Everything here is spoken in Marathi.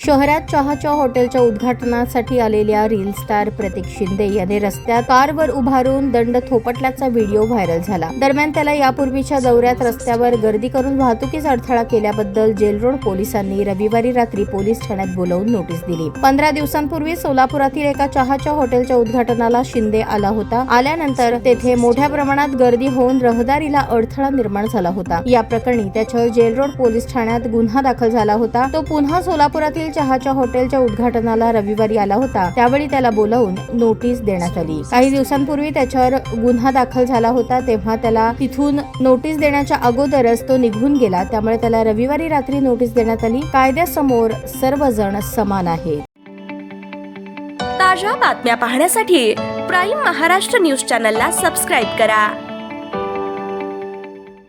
शहरात चहाच्या हॉटेलच्या उद्घाटनासाठी आलेल्या रील स्टार प्रतीक शिंदे याने रस्त्यात कारवर उभारून दंड थोपटल्याचा व्हिडिओ व्हायरल झाला। दरम्यान त्याला यापूर्वीच्या दौऱ्यात रस्त्यावर गर्दी करून वाहतुकीस अडथळा केल्याबद्दल जेल रोड पोलिसांनी रविवारी रात्री पोलीस ठाण्यात बोलावून नोटीस दिली। 15 दिवसांपूर्वी सोलापुरातील एका चहाच्या हॉटेलच्या उद्घाटनाला शिंदे आला होता। आल्यानंतर तेथे मोठ्या प्रमाणात गर्दी होऊन रहदारीला अडथळा निर्माण झाला होता। या प्रकरणी त्याच्यावर जेल रोड पोलीस ठाण्यात गुन्हा दाखल झाला होता। तो पुन्हा सोलापुरातील चहाच्या हॉटेलच्या उद्घाटनाला रविवारी आला होता। त्यावेळी त्याला बोलावून नोटीस देण्यात आली। काही दिवसांपूर्वी त्याच्यावर गुन्हा दाखल झाला होता, तेव्हा त्याला तिथून नोटीस देण्याच्या अगोदरच तो निघून गेला। त्यामुळे त्याला रविवारी रात्री नोटीस देण्यात आली। कायद्यासमोर सर्वजण समान आहेत। ताज्या बातम्या पाहण्यासाठी प्राईम महाराष्ट्र न्यूज चॅनलला सबस्क्राईब करा।